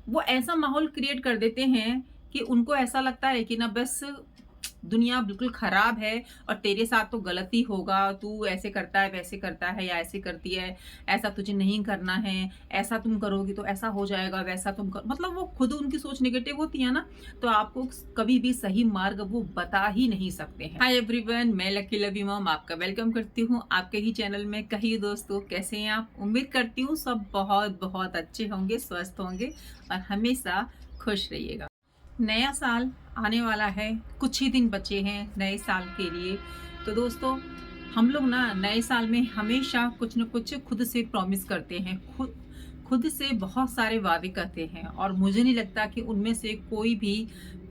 वो ऐसा माहौल क्रिएट कर देते हैं कि उनको ऐसा लगता है कि ना बस दुनिया बिल्कुल खराब है और तेरे साथ तो गलत ही होगा, तू ऐसे करता है, वैसे करता है या ऐसे करती है, ऐसा तुझे नहीं करना है, ऐसा तुम करोगी तो ऐसा हो जाएगा, वैसा तुम कर मतलब वो खुद उनकी सोच नेगेटिव होती है ना, तो आपको कभी भी सही मार्ग वो बता ही नहीं सकते हैं। हाय एवरीवन, मैं लकी लवी मॉम आपका वेलकम करती हूँ आपके ही चैनल में। कहिए दोस्तों, कैसे हैं आप? उम्मीद करती हूँ सब बहुत बहुत अच्छे होंगे, स्वस्थ होंगे और हमेशा खुश रहिएगा। नया साल आने वाला है, कुछ ही दिन बचे हैं नए साल के लिए। तो दोस्तों, हम लोग ना नए साल में हमेशा कुछ न कुछ खुद से प्रॉमिस करते हैं, खुद खुद से बहुत सारे वादे करते हैं और मुझे नहीं लगता कि उनमें से कोई भी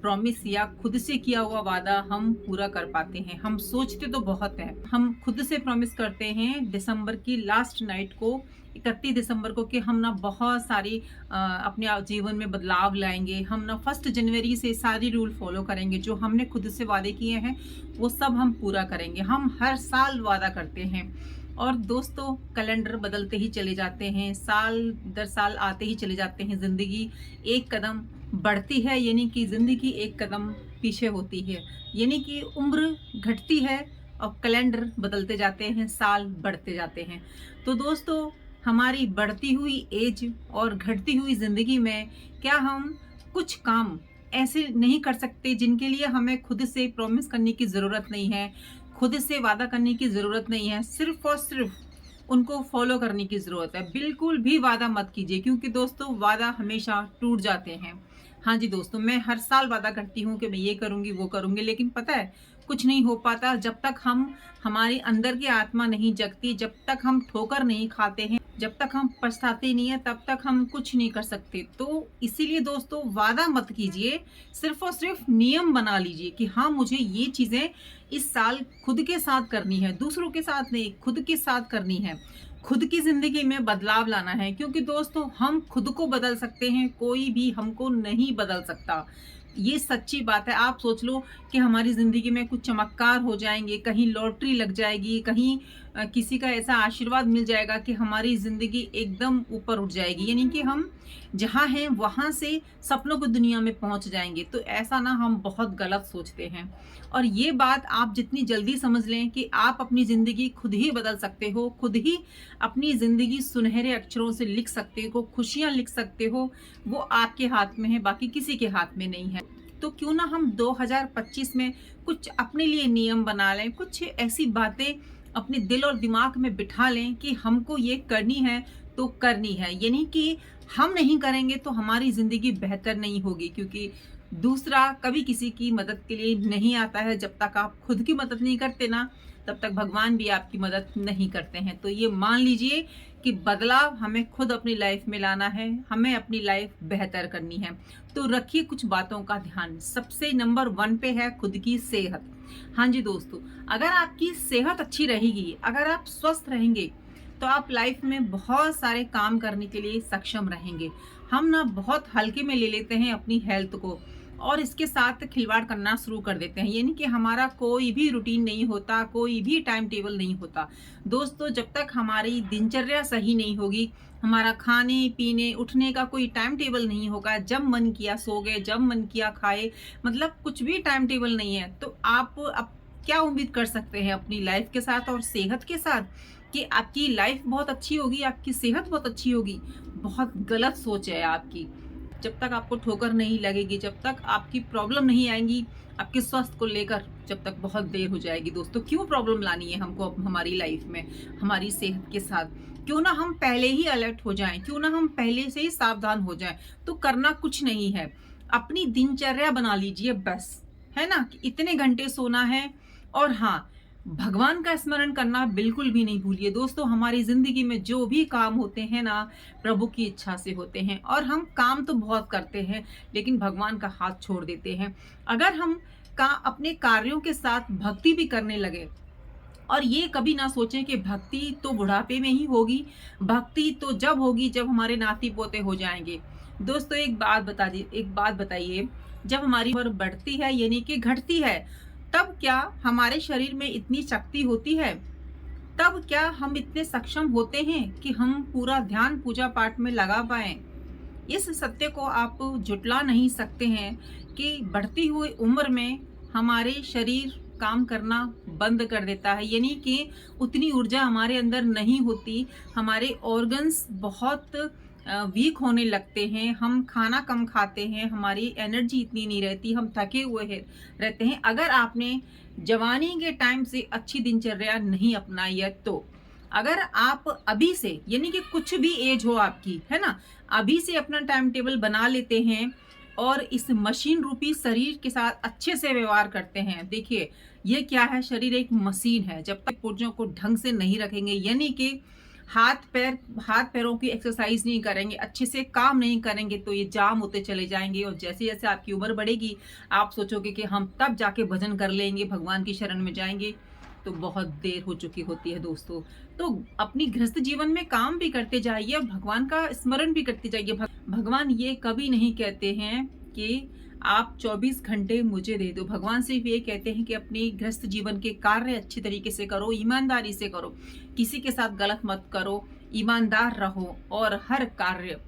प्रॉमिस या खुद से किया हुआ वादा हम पूरा कर पाते हैं। हम सोचते तो बहुत हैं, हम खुद से प्रॉमिस करते हैं दिसंबर की लास्ट नाइट को, 31 दिसंबर को, कि हम ना बहुत सारी अपने जीवन में बदलाव लाएंगे। हम ना 1 जनवरी से सारी रूल फॉलो करेंगे, जो हमने खुद से वादे किए हैं वो सब हम पूरा करेंगे। हम हर साल वादा करते हैं और दोस्तों कैलेंडर बदलते ही चले जाते हैं, साल दर साल आते ही चले जाते हैं, ज़िंदगी एक कदम बढ़ती है, यानी कि ज़िंदगी एक कदम पीछे होती है, यानी कि उम्र घटती है और कैलेंडर बदलते जाते हैं, साल बढ़ते जाते हैं। तो दोस्तों, हमारी बढ़ती हुई एज और घटती हुई ज़िंदगी में क्या हम कुछ काम ऐसे नहीं कर सकते जिनके लिए हमें खुद से प्रॉमिस करने की ज़रूरत नहीं है, खुद से वादा करने की ज़रूरत नहीं है, सिर्फ़ और सिर्फ़ उनको फॉलो करने की ज़रूरत है। बिल्कुल भी वादा मत कीजिए, क्योंकि दोस्तों वादा हमेशा टूट जाते हैं। हाँ जी दोस्तों, मैं हर साल वादा करती हूँ कि मैं ये करूँगी, वो करूँगी, लेकिन पता है कुछ नहीं हो पाता जब तक हमारी अंदर की आत्मा नहीं जगती, जब तक हम ठोकर नहीं खाते हैं, जब तक हम पछताते नहीं है, तब तक हम कुछ नहीं कर सकते। तो इसीलिए दोस्तों, वादा मत कीजिए, सिर्फ और सिर्फ नियम बना लीजिए कि हाँ, मुझे ये चीजें इस साल खुद के साथ करनी है, दूसरों के साथ नहीं, खुद के साथ करनी है। खुद की जिंदगी में बदलाव लाना है, क्योंकि दोस्तों हम खुद को बदल सकते हैं, कोई भी हमको नहीं बदल सकता। ये सच्ची बात है। आप सोच लो कि हमारी ज़िंदगी में कुछ चमत्कार हो जाएँगे, कहीं लॉटरी लग जाएगी, कहीं किसी का ऐसा आशीर्वाद मिल जाएगा कि हमारी ज़िंदगी एकदम ऊपर उठ जाएगी। यानी कि हम जहाँ हैं वहाँ से सपनों की दुनिया में पहुँच जाएँगे। तो ऐसा ना हम बहुत गलत सोचते हैं। और ये बात आप जितनी जल्दी समझ लें कि आप अपनी ज़िंदगी खुद ही बदल सकते हो, खुद ही अपनी ज़िंदगी सुनहरे अक्षरों से लिख सकते हो, खुशियाँ लिख सकते हो, वो आपके हाथ में है, बाकी किसी के हाथ में नहीं है। तो क्यों ना हम 2025 में कुछ अपने लिए नियम बना लें, कुछ ऐसी बातें अपने दिल और दिमाग में बिठा लें कि हमको ये करनी है तो करनी है। यानी कि हम नहीं करेंगे तो हमारी ज़िंदगी बेहतर नहीं होगी, क्योंकि दूसरा कभी किसी की मदद के लिए नहीं आता है। जब तक आप खुद की मदद नहीं करते ना, तब तक भगवान भी आपकी मदद नहीं करते हैं। तो ये मान लीजिए कि बदलाव हमें खुद अपनी लाइफ में लाना है, हमें अपनी लाइफ बेहतर करनी है। तो रखिए कुछ बातों का ध्यान। सबसे नंबर 1 पे है खुद की सेहत। हाँ जी दोस्तों, अगर आपकी सेहत अच्छी रहेगी, अगर आप स्वस्थ रहेंगे, तो आप लाइफ में बहुत सारे काम करने के लिए सक्षम रहेंगे। हम ना बहुत हल्के में ले लेते हैं अपनी हेल्थ को और इसके साथ खिलवाड़ करना शुरू कर देते हैं, यानी कि हमारा कोई भी रूटीन नहीं होता, कोई भी टाइम टेबल नहीं होता। दोस्तों, जब तक हमारी दिनचर्या सही नहीं होगी, हमारा खाने पीने उठने का कोई टाइम टेबल नहीं होगा, जब मन किया सो गए, जब मन किया खाए, मतलब कुछ भी टाइम टेबल नहीं है, तो आप अब क्या उम्मीद कर सकते हैं अपनी लाइफ के साथ और सेहत के साथ कि आपकी लाइफ बहुत अच्छी होगी, आपकी सेहत बहुत अच्छी होगी? बहुत गलत सोच है आपकी। जब तक आपको ठोकर नहीं लगेगी, जब तक आपकी प्रॉब्लम नहीं आएंगी आपके स्वास्थ्य को लेकर, जब तक बहुत देर हो जाएगी। दोस्तों, क्यों प्रॉब्लम लानी है हमको हमारी लाइफ में हमारी सेहत के साथ? क्यों ना हम पहले ही अलर्ट हो जाएं, क्यों ना हम पहले से ही सावधान हो जाएं। तो करना कुछ नहीं है, अपनी दिनचर्या बना लीजिए बस, है ना, कि इतने घंटे सोना है। और हाँ, भगवान का स्मरण करना बिल्कुल भी नहीं भूलिए। दोस्तों, हमारी जिंदगी में जो भी काम होते हैं ना, प्रभु की इच्छा से होते हैं और हम काम तो बहुत करते हैं, लेकिन भगवान का हाथ छोड़ देते हैं। अगर हम अपने कार्यों के साथ भक्ति भी करने लगे, और ये कभी ना सोचें कि भक्ति तो बुढ़ापे में ही होगी, भक्ति तो जब होगी जब हमारे नाती पोते हो जाएंगे। दोस्तों, एक बात बताइए, जब हमारी उम्र बढ़ती है यानी कि घटती है, तब क्या हमारे शरीर में इतनी शक्ति होती है? तब क्या हम इतने सक्षम होते हैं कि हम पूरा ध्यान पूजा पाठ में लगा पाएं? इस सत्य को आप झुठला नहीं सकते हैं कि बढ़ती हुई उम्र में हमारे शरीर काम करना बंद कर देता है, यानी कि उतनी ऊर्जा हमारे अंदर नहीं होती, हमारे ऑर्गन्स बहुत वीक होने लगते हैं, हम खाना कम खाते हैं, हमारी एनर्जी इतनी नहीं रहती, हम थके हुए रहते हैं। अगर आपने जवानी के टाइम से अच्छी दिनचर्या नहीं अपनाई है तो अगर आप अभी से, यानी कि कुछ भी एज हो आपकी, है ना, अभी से अपना टाइम टेबल बना लेते हैं और इस मशीन रूपी शरीर के साथ अच्छे से व्यवहार करते हैं। देखिए, ये क्या है, शरीर एक मशीन है। जब तक पुर्जों को ढंग से नहीं रखेंगे, यानी कि हाथ पैरों की एक्सरसाइज नहीं करेंगे, अच्छे से काम नहीं करेंगे, तो ये जाम होते चले जाएंगे। और जैसे जैसे आपकी उम्र बढ़ेगी, आप सोचोगे कि हम तब जाके भजन कर लेंगे, भगवान की शरण में जाएंगे, तो बहुत देर हो चुकी होती है दोस्तों। तो अपनी गृहस्थ जीवन में काम भी करते जाइए और भगवान का स्मरण भी करते जाइए। भगवान ये कभी नहीं कहते हैं कि आप 24 घंटे मुझे दे दो। भगवान सिर्फ ये कहते हैं कि अपनी गृहस्थ जीवन के कार्य अच्छी तरीके से करो, ईमानदारी से करो, किसी के साथ गलत मत करो, ईमानदार रहो और हर कार्य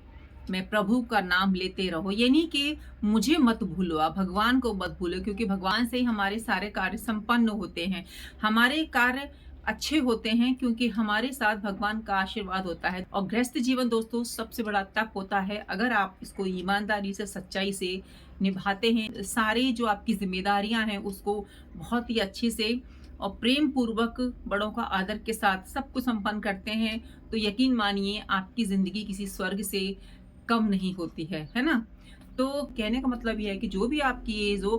में प्रभु का नाम लेते रहो, यानी कि मुझे मत भूलो, आप भगवान को मत भूलो, क्योंकि भगवान से ही हमारे सारे कार्य संपन्न होते हैं। हमारे कार्य अच्छे होते हैं क्योंकि हमारे साथ भगवान का आशीर्वाद होता है। और गृहस्थ जीवन दोस्तों सबसे बड़ा तप होता है, अगर आप इसको ईमानदारी से, सच्चाई से निभाते हैं, सारी जो आपकी जिम्मेदारियां हैं उसको बहुत ही अच्छे से और प्रेम पूर्वक बड़ों का आदर के साथ सब कुछ संपन्न करते हैं, तो यकीन मानिए आपकी जिंदगी किसी स्वर्ग से कम नहीं होती है ना। तो कहने का मतलब यह है कि जो भी आपकी एज हो,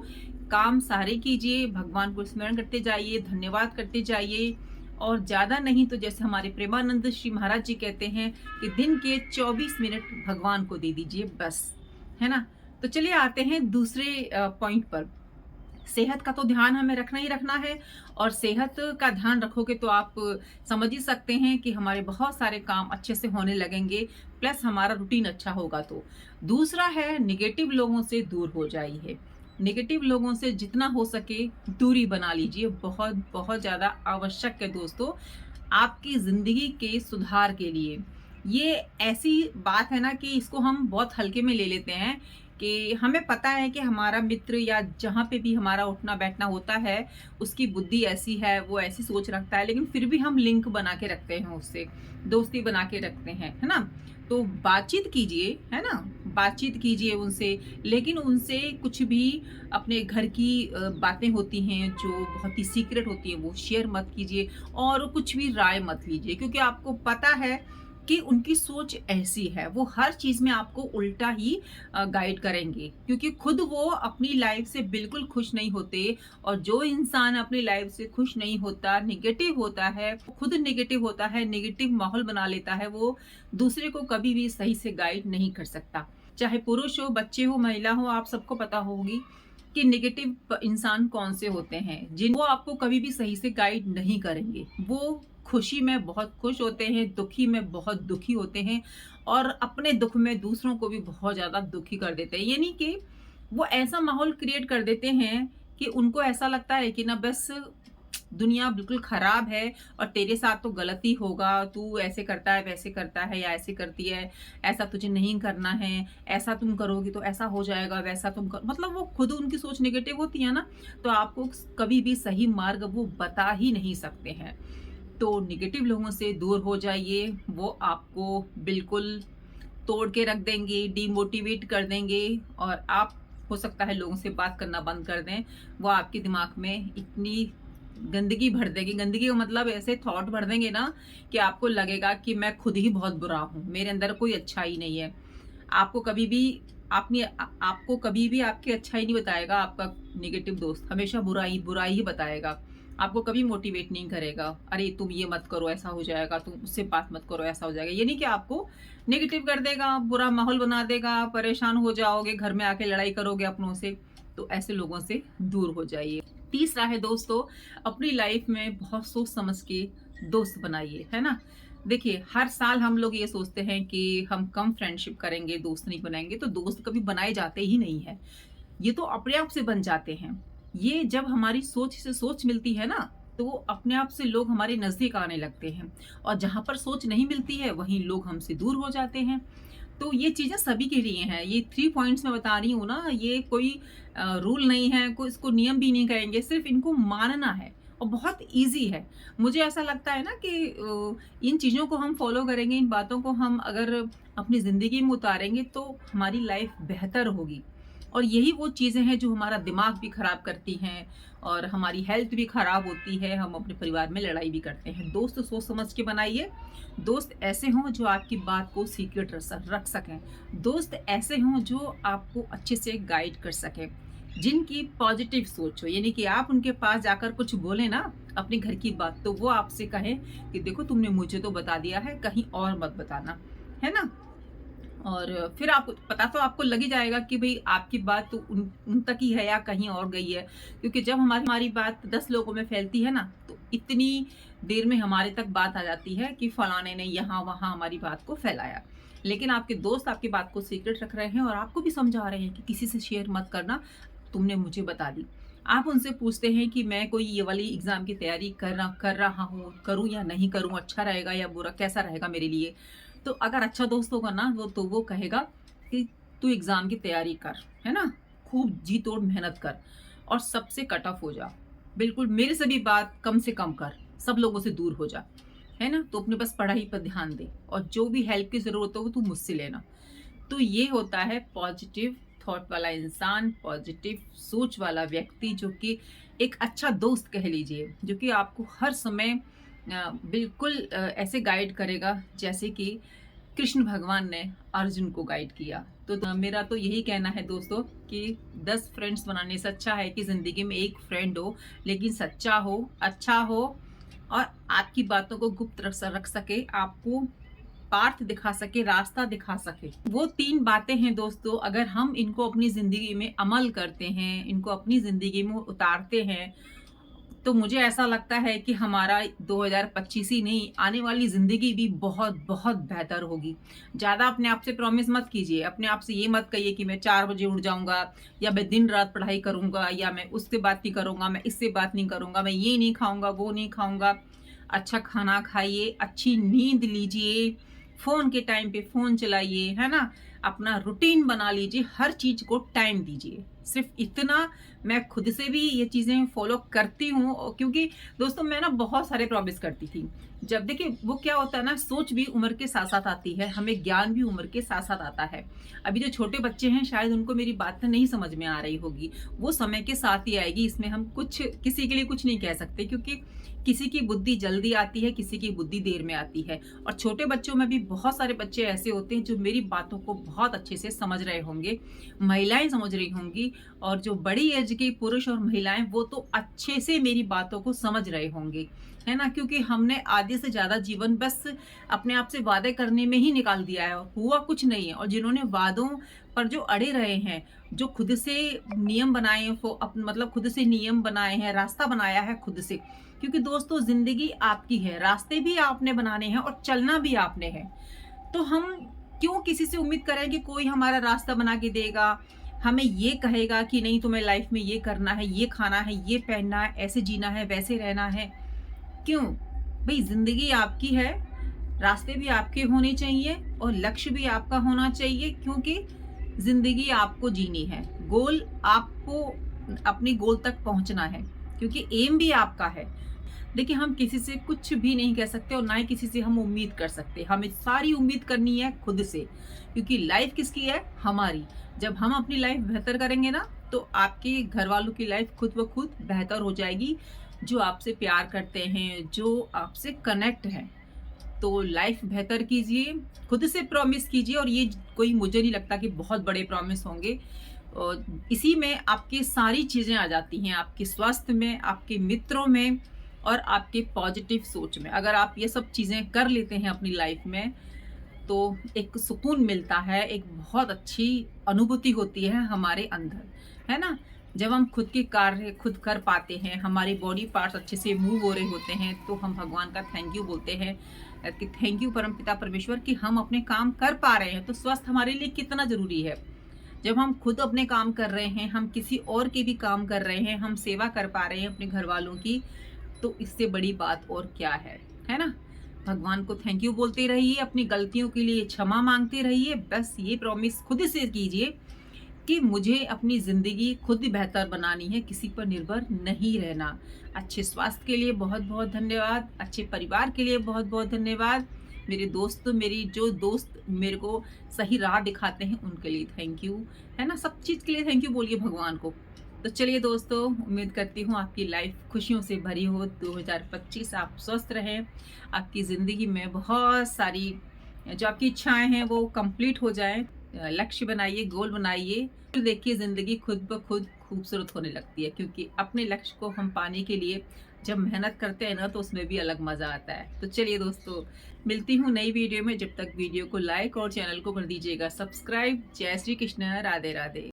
काम सारे कीजिए, भगवान को स्मरण करते जाइए, धन्यवाद करते जाइए, और ज्यादा नहीं तो जैसे हमारे प्रेमानंद श्री महाराज जी कहते हैं कि दिन के 24 मिनट भगवान को दे दीजिए बस, है ना। तो चलिए आते हैं दूसरे पॉइंट पर। सेहत का तो ध्यान हमें रखना ही रखना है, और सेहत का ध्यान रखोगे तो आप समझ ही सकते हैं कि हमारे बहुत सारे काम अच्छे से होने लगेंगे, प्लस हमारा रूटीन अच्छा होगा। तो दूसरा है, निगेटिव लोगों से दूर हो जाइए। नेगेटिव लोगों से जितना हो सके दूरी बना लीजिए, बहुत बहुत ज़्यादा आवश्यक है दोस्तों आपकी ज़िंदगी के सुधार के लिए। ये ऐसी बात है ना कि इसको हम बहुत हल्के में ले लेते हैं कि हमें पता है कि हमारा मित्र या जहाँ पे भी हमारा उठना बैठना होता है उसकी बुद्धि ऐसी है, वो ऐसी सोच रखता है, लेकिन फिर भी हम लिंक बना के रखते हैं उससे, दोस्ती बना के रखते हैं, है ना। तो बातचीत कीजिए, है ना, बातचीत कीजिए उनसे, लेकिन उनसे कुछ भी अपने घर की बातें होती हैं जो बहुत ही सीक्रेट होती है वो शेयर मत कीजिए, और कुछ भी राय मत लीजिए, क्योंकि आपको पता है कि उनकी सोच ऐसी है, वो हर चीज में आपको उल्टा ही गाइड करेंगे, क्योंकि खुद वो अपनी लाइफ से बिल्कुल खुश नहीं होते। और जो इंसान अपनी लाइफ से खुश नहीं होता, निगेटिव होता है, खुद निगेटिव होता है, निगेटिव माहौल बना लेता है, वो दूसरे को कभी भी सही से गाइड नहीं कर सकता। चाहे पुरुष हो, बच्चे हो, महिला हो, आप सबको पता होगी कि निगेटिव इंसान कौन से होते हैं, जिनको आपको कभी भी सही से गाइड नहीं करेंगे। वो खुशी में बहुत खुश होते हैं, दुखी में बहुत दुखी होते हैं, और अपने दुख में दूसरों को भी बहुत ज्यादा दुखी कर देते हैं, यानी कि वो ऐसा माहौल क्रिएट कर देते हैं कि उनको ऐसा लगता है कि ना बस दुनिया बिल्कुल खराब है और तेरे साथ तो गलती होगा, तू ऐसे करता है, वैसे करता है, या ऐसे करती है, ऐसा तुझे नहीं करना है, ऐसा तुम करोगी तो ऐसा हो जाएगा, वैसा तुम कर, मतलब वो खुद उनकी सोच नेगेटिव होती है ना, तो आपको कभी भी सही मार्ग वो बता ही नहीं सकते हैं। तो निगेटिव लोगों से दूर हो जाइए, वो आपको बिल्कुल तोड़ के रख देंगे, डिमोटिवेट कर देंगे, और आप हो सकता है लोगों से बात करना बंद कर दें। वो आपके दिमाग में इतनी गंदगी भर देंगे, गंदगी का मतलब ऐसे थॉट भर देंगे ना कि आपको लगेगा कि मैं खुद ही बहुत बुरा हूँ, मेरे अंदर कोई अच्छाई नहीं है। आपको कभी भी आपको कभी भी आपकी अच्छाई नहीं बताएगा। आपका नेगेटिव दोस्त हमेशा बुराई बुराई ही बताएगा, आपको कभी मोटिवेट नहीं करेगा, अरे तुम ये मत करो ऐसा हो जाएगा, तुम उससे बात मत करो ऐसा हो जाएगा, यानी कि आपको नेगेटिव कर देगा, बुरा माहौल बना देगा, परेशान हो जाओगे, घर में आके लड़ाई करोगे अपनों से। तो ऐसे लोगों से दूर हो जाइए। तीसरा है दोस्तों, अपनी लाइफ में बहुत सोच समझ के दोस्त बनाइए, है ना। देखिए, हर साल हम लोग ये सोचते हैं कि हम कम फ्रेंडशिप करेंगे, दोस्त नहीं बनाएंगे, तो दोस्त कभी बनाए जाते ही नहीं है, ये तो अपने आप से बन जाते हैं। ये जब हमारी सोच से सोच मिलती है ना, तो वो अपने आप से लोग हमारे नजदीक आने लगते हैं, और जहां पर सोच नहीं मिलती है वहीं लोग हमसे दूर हो जाते हैं। तो ये चीज़ें सभी के लिए हैं। ये 3 पॉइंट्स मैं बता रही हूँ ना, ये कोई रूल नहीं है, कोई इसको नियम भी नहीं कहेंगे, सिर्फ़ इनको मानना है और बहुत ईज़ी है। मुझे ऐसा लगता है ना कि इन चीज़ों को हम फ़ॉलो करेंगे, इन बातों को हम अगर अपनी ज़िंदगी में उतारेंगे तो हमारी लाइफ़ बेहतर होगी। और यही वो चीज़ें हैं जो हमारा दिमाग भी ख़राब करती हैं और हमारी हेल्थ भी ख़राब होती है, हम अपने परिवार में लड़ाई भी करते हैं। दोस्त सोच समझ के बनाइए, दोस्त ऐसे हों जो आपकी बात को सीक्रेट रख सकें, दोस्त ऐसे हों जो आपको अच्छे से गाइड कर सकें, जिनकी पॉजिटिव सोच हो, यानी कि आप उनके पास जाकर कुछ बोलें ना अपने घर की बात, तो वो आपसे कहें कि देखो तुमने मुझे तो बता दिया है, कहीं और मत बताना, है ना? और फिर आप पता तो आपको लग ही जाएगा कि भई आपकी बात तो उन तक ही है या कहीं और गई है। क्योंकि जब हमारी हमारी बात 10 लोगों में फैलती है ना, तो इतनी देर में हमारे तक बात आ जाती है कि फलाने ने यहाँ-वहाँ हमारी बात को फैलाया। लेकिन आपके दोस्त आपकी बात को सीक्रेट रख रहे हैं और आपको भी समझा रहे हैं कि किसी से शेयर मत करना, तुमने मुझे बता दी। आप उनसे पूछते हैं कि मैं कोई ये वाली एग्ज़ाम की तैयारी कर रहा हूँ, करूँ या नहीं करूँ, अच्छा रहेगा या बुरा, कैसा रहेगा मेरे लिए? तो अगर अच्छा दोस्त होगा ना वो कहेगा कि तू एग्ज़ाम की तैयारी कर, है ना? खूब जी तोड़ मेहनत कर और सबसे कट ऑफ हो जा। बिल्कुल मेरे से भी बात कम से कम कर, सब लोगों से दूर हो जा, है ना? तो अपने बस पढ़ाई पर ध्यान दे और जो भी हेल्प की ज़रूरत हो वो तू मुझसे लेना। तो ये होता है पॉजिटिव थॉट वाला इंसान, पॉजिटिव सोच वाला व्यक्ति, जो कि एक अच्छा दोस्त कह लीजिए, जो कि आपको हर समय बिल्कुल ऐसे गाइड करेगा जैसे कि कृष्ण भगवान ने अर्जुन को गाइड किया। तो मेरा तो यही कहना है दोस्तों कि 10 फ्रेंड्स बनाने से अच्छा है कि ज़िंदगी में एक फ्रेंड हो, लेकिन सच्चा हो, अच्छा हो और आपकी बातों को गुप्त रख सके, आपको पाथ दिखा सके, रास्ता दिखा सके। वो 3 बातें हैं दोस्तों, अगर हम इनको अपनी ज़िंदगी में अमल करते हैं, इनको अपनी ज़िंदगी में उतारते हैं, तो मुझे ऐसा लगता है कि हमारा 2025 ही नहीं, आने वाली ज़िंदगी भी बहुत-बहुत बेहतर होगी। ज़्यादा अपने आप से प्रॉमिस मत कीजिए, अपने आप से ये मत कहिए कि मैं 4 बजे उठ जाऊँगा या मैं दिन-रात पढ़ाई करूँगा या मैं उससे बात नहीं करूँगा, मैं इससे बात नहीं करूँगा, मैं ये नहीं खाऊँगा, वो नहीं खाऊँगा। अच्छा खाना खाइए, अच्छी नींद लीजिए, फ़ोन के टाइम पे फ़ोन चलाइए, है ना? अपना रूटीन बना लीजिए, हर चीज़ को टाइम दीजिए। सिर्फ़ इतना मैं खुद से भी ये चीज़ें फ़ॉलो करती हूँ क्योंकि दोस्तों मैं ना बहुत सारे प्रॉमिस करती थी। जब देखिए वो क्या होता है ना, सोच भी उम्र के साथ-साथ आती है, हमें ज्ञान भी उम्र के साथ-साथ आता है। अभी जो छोटे बच्चे हैं शायद उनको मेरी बात नहीं समझ में आ रही होगी, वो समय के साथ ही आएगी, इसमें हम कुछ किसी के लिए कुछ नहीं कह सकते क्योंकि किसी की बुद्धि जल्दी आती है, किसी की बुद्धि देर में आती है। और छोटे बच्चों में भी बहुत सारे बच्चे ऐसे होते हैं जो मेरी बातों को बहुत अच्छे से समझ रहे होंगे, महिलाएँ समझ रही होंगी और जो बड़ी एज के पुरुष और महिलाएँ वो तो अच्छे से मेरी बातों को समझ रहे होंगे, है ना? क्योंकि हमने आधे से ज़्यादा जीवन बस अपने आप से वादे करने में ही निकाल दिया है, हुआ कुछ नहीं है। और जिन्होंने वादों पर जो अड़े रहे हैं, जो खुद से नियम बनाए मतलब खुद से नियम बनाए हैं, रास्ता बनाया है खुद से। क्योंकि दोस्तों ज़िंदगी आपकी है, रास्ते भी आपने बनाने हैं और चलना भी आपने है। तो हम क्यों किसी से उम्मीद करें कि कोई हमारा रास्ता बना के देगा, हमें ये कहेगा कि नहीं तुम्हें लाइफ में ये करना है, ये खाना है, ये पहनना है, ऐसे जीना है, वैसे रहना है। क्यों? भई ज़िंदगी आपकी है, रास्ते भी आपके होने चाहिए और लक्ष्य भी आपका होना चाहिए क्योंकि ज़िंदगी आपको जीनी है। गोल आपको अपनी गोल तक पहुँचना है क्योंकि एम भी आपका है। देखिए हम किसी से कुछ भी नहीं कह सकते और ना ही किसी से हम उम्मीद कर सकते। हमें सारी उम्मीद करनी है खुद से क्योंकि लाइफ किसकी है? हमारी। जब हम अपनी लाइफ बेहतर करेंगे ना तो आपके घर वालों की लाइफ खुद ब खुद बेहतर हो जाएगी। जो आपसे प्यार करते हैं, जो आपसे कनेक्ट हैं। तो लाइफ बेहतर कीजिए, खुद से प्रॉमिस कीजिए और ये कोई मुझे नहीं लगता कि बहुत बड़े प्रॉमिस होंगे। और इसी में आपकी सारी चीज़ें आ जाती हैं, आपके स्वास्थ्य में, आपके मित्रों में और आपके पॉजिटिव सोच में। अगर आप ये सब चीज़ें कर लेते हैं अपनी लाइफ में, तो एक सुकून मिलता है, एक बहुत अच्छी अनुभूति होती है हमारे अंदर, है ना? जब हम खुद के कार्य खुद कर पाते हैं, हमारे बॉडी पार्ट्स अच्छे से मूव हो रहे होते हैं, तो हम भगवान का थैंक यू बोलते हैं कि थैंक यू परमपिता परमेश्वर कि हम अपने काम कर पा रहे हैं। तो स्वस्थ हमारे लिए कितना ज़रूरी है। जब हम खुद अपने काम कर रहे हैं, हम किसी और के भी काम कर रहे हैं, हम सेवा कर पा रहे हैं अपने घरवालों की, तो इससे बड़ी बात और क्या है ना? भगवान को थैंक यू बोलते रहिए, अपनी गलतियों के लिए क्षमा मांगते रहिए। बस ये प्रॉमिस खुद से कीजिए कि मुझे अपनी ज़िंदगी खुद ही बेहतर बनानी है, किसी पर निर्भर नहीं रहना। अच्छे स्वास्थ्य के लिए बहुत-बहुत धन्यवाद, अच्छे परिवार के लिए बहुत-बहुत धन्यवाद। मेरे दोस्त, मेरी जो दोस्त मेरे को सही राह दिखाते हैं, उनके लिए थैंक यू, है ना? सब चीज़ के लिए थैंक यू बोलिए भगवान को। तो चलिए दोस्तों, उम्मीद करती हूँ आपकी लाइफ खुशियों से भरी हो। 2025 आप स्वस्थ रहें, आपकी ज़िंदगी में बहुत सारी जो आपकी इच्छाएँ हैं वो कंप्लीट हो जाएँ। लक्ष्य बनाइए, गोल बनाइए, फिर देखिए ज़िंदगी खुद ब खुद खूबसूरत होने लगती है, क्योंकि अपने लक्ष्य को हम पाने के लिए जब मेहनत करते हैं ना, तो उसमें भी अलग मज़ा आता है। तो चलिए दोस्तों, मिलती हूँ नई वीडियो में। जब तक वीडियो को लाइक और चैनल को कर दीजिएगा सब्सक्राइब। जय श्री कृष्ण, राधे राधे।